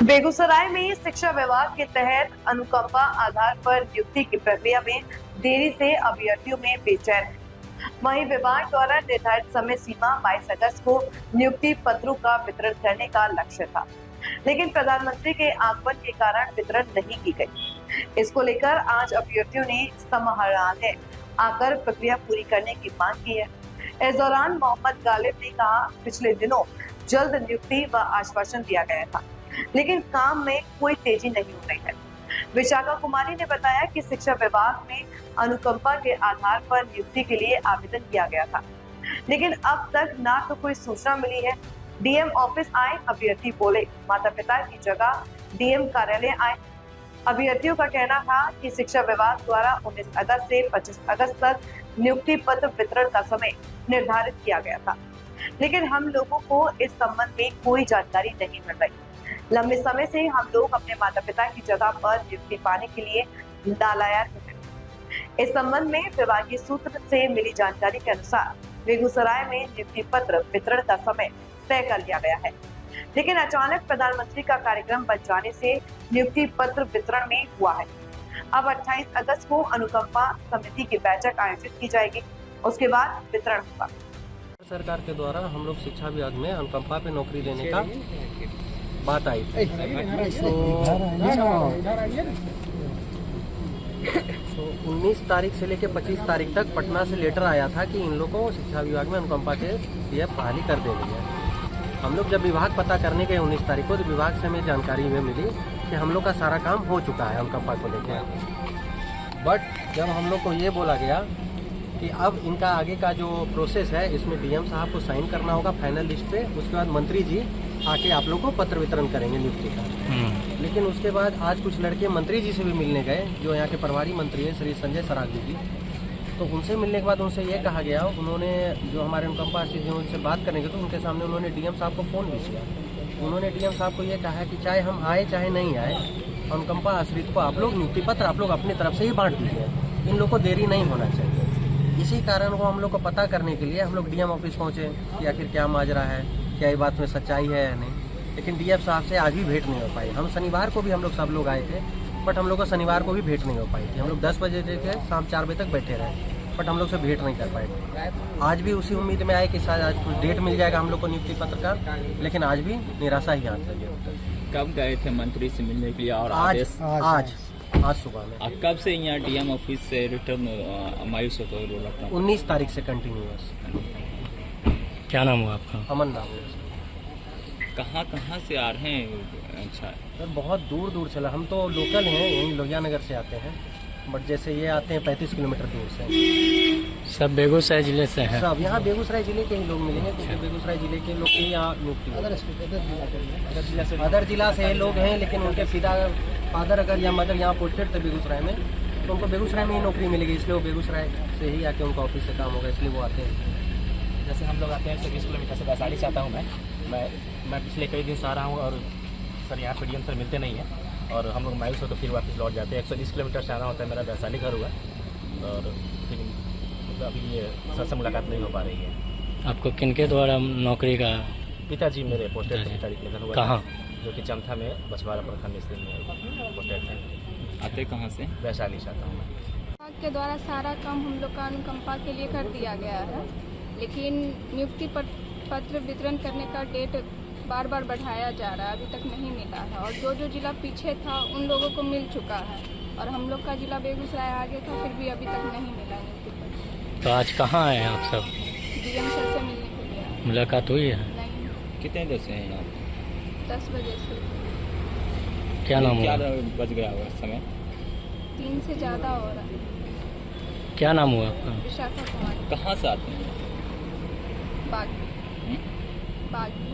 बेगूसराय में शिक्षा विभाग के तहत अनुकंपा आधार पर नियुक्ति की प्रक्रिया में देरी से अभ्यर्थियों में बेचैन है। वहीं विभाग द्वारा निर्धारित समय सीमा 22 अगस्त को नियुक्ति पत्रों का वितरण करने का लक्ष्य था, लेकिन प्रधानमंत्री के आगमन के कारण वितरण नहीं की गई। इसको लेकर आज अभ्यर्थियों ने समाहरणालय आकर प्रक्रिया पूरी करने की मांग की है। इस दौरान मोहम्मद गालिब ने कहा, पिछले दिनों जल्द नियुक्ति व आश्वासन दिया गया था, लेकिन काम में कोई तेजी नहीं हो रही है। विशाखा कुमारी ने बताया कि शिक्षा विभाग में अनुकंपा के आधार पर नियुक्ति के लिए आवेदन किया गया था, लेकिन अब तक ना तो कोई सूचना मिली है। डीएम ऑफिस आए, अभ्यर्थी बोले माता पिता की जगह डीएम कार्यालय आए। अभ्यर्थियों का कहना था कि शिक्षा विभाग द्वारा 19 अगस्त से 25 अगस्त तक नियुक्ति पत्र वितरण का समय निर्धारित किया गया था, लेकिन हम लोगों को इस संबंध में कोई जानकारी नहीं मिल रही। लंबे समय से हम लोग अपने माता पिता की जगह पर नियुक्ति पाने के लिए नालायक हैं। इस संबंध में विभागीय सूत्र से मिली जानकारी के अनुसार बेगूसराय में नियुक्ति पत्र वितरण का समय तय कर लिया गया है, लेकिन अचानक प्रधानमंत्री का कार्यक्रम बन जाने से नियुक्ति पत्र वितरण में हुआ है। अब 28 अगस्त को अनुकंपा समिति की बैठक आयोजित की जाएगी, उसके बाद वितरण होगा। सरकार के द्वारा हम लोग शिक्षा विभाग में अनुकंपा पे नौकरी लेने का बात आई थी। तो 19 तारीख से लेकर 25 तारीख तक पटना से लेटर आया था कि इन लोगों को शिक्षा विभाग में अनुकंपा के लिए बहाली कर देनी है। हम लोग जब विभाग पता करने गए 19 तारीख को, तो विभाग से हमें जानकारी में मिली कि हम लोग का सारा काम हो चुका है अनुकंपा को लेकर। बट जब हम लोग को ये बोला गया कि अब इनका आगे का जो प्रोसेस है, इसमें डीएम साहब को साइन करना होगा फाइनल लिस्ट पे, उसके बाद मंत्री जी आके आप लोग को पत्र वितरण करेंगे नियुक्ति का। लेकिन उसके बाद आज कुछ लड़के मंत्री जी से भी मिलने गए, जो यहाँ के प्रभारी मंत्री है श्री संजय सरागी जी। तो उनसे मिलने के बाद उनसे ये कहा गया, उन्होंने जो हमारे अनुकंपा से उनसे बात करेंगे तो उनके सामने उन्होंने डीएम साहब को फ़ोन भी किया। उन्होंने डीएम साहब को ये कहा कि चाहे हम आए चाहे नहीं आए, अनुकंपा आश्रित को आप लोग नियुक्ति पत्र आप लोग अपनी तरफ से ही बांट दीजिए, इन लोग को देरी नहीं होना चाहिए। इसी कारण को हम लोग को पता करने के लिए हम लोग डीएम ऑफिस पहुँचे कि आखिर क्या माजरा है, क्या ये बात में सच्चाई है या नहीं। लेकिन डीएम साहब से आज भी भेंट नहीं हो पाई। हम शनिवार को भी हम लोग सब लोग आए थे, बट हम लोग को शनिवार को भी भेंट नहीं हो पाई थी। हम लोग 10 बजे से शाम 4 बजे तक बैठे रहे, बट हम लोग से भेंट नहीं कर पाए। आज भी उसी उम्मीद में आए कि शायद आज कुछ डेट मिल जाएगा हम लोग को नियुक्ति पत्र का, लेकिन आज भी निराशा ही हाथ लगी। कब गए थे मंत्री से मिलने के लिए? और आज सुबह में। कब से यहाँ डीएम ऑफिस से रिटर्न मायूस होते हुए बोला था? 19 तारीख से कंटिन्यूअस। क्या नाम हुआ आपका? अमन नाम है। कहाँ से आ रहे हैं? अच्छा सर, बहुत दूर दूर से, हम तो लोकल हैं, यहीं लोहिया नगर से आते हैं, बट जैसे ये आते हैं 35 किलोमीटर दूर से। सब बेगूसराय जिले से हैं? सब यहाँ बेगूसराय जिले के ही लोग मिलेंगे, क्योंकि बेगूसराय जिले के लोग की यहाँ नियुक्ति अदर जिला से लोग हैं, लेकिन उनके फादर अगर या मदर यहाँ पोस्टेड थे बेगूसराय में, तो उनको बेगूसराय में ही नौकरी मिलेगी, इसलिए वो बेगूसराय से ही आके उनका ऑफिस से काम होगा, इसलिए वो आते हैं। जैसे हम लोग आते हैं 120 किलोमीटर से, वैशाली से आता हूँ मैं पिछले कई दिन से आ रहा हूँ, और सर यहाँ पर डीएम सर मिलते नहीं हैं, और हम लोग मायूस हो तो फिर वापस लौट जाते हैं। 120 किलोमीटर से आना होता है, मेरा वैशाली घर हुआ, और लेकिन अभी ये सर से मुलाकात नहीं हो पा रही है। आपको किनके द्वारा नौकरी का? पिताजी मेरे पोस्टेड थे, तारीख लेकर हुआ। कहाँ? जो कि चमथा में बछवाड़ा प्रखंड स्थित में पोस्टेड थे। आते कहाँ से? वैशाली से आता हूँ मैं। विभाग के द्वारा सारा काम हम लोग का अनुकंपा के लिए कर दिया गया है, लेकिन नियुक्ति पत्र वितरण करने का डेट बार बार बढ़ाया जा रहा है, अभी तक नहीं मिला है। और जो जिला पीछे था उन लोगों को मिल चुका है, और हम लोग का जिला बेगूसराय आगे था, फिर भी अभी तक नहीं मिला नियुक्ति पत्र। तो आज कहाँ आए हैं आप सब? डीएम सर से मिलने के लिए। मुलाकात हुई है? नहीं। कितने देर से हैं यहाँ? 10 बजे से। क्या नाम हुआ? 4 बज गया हुआ समय? 3 से ज़्यादा हो रहा है। क्या नाम हुआ आपका? विशाखा कुमारी। कहाँ से आते हैं? बागी।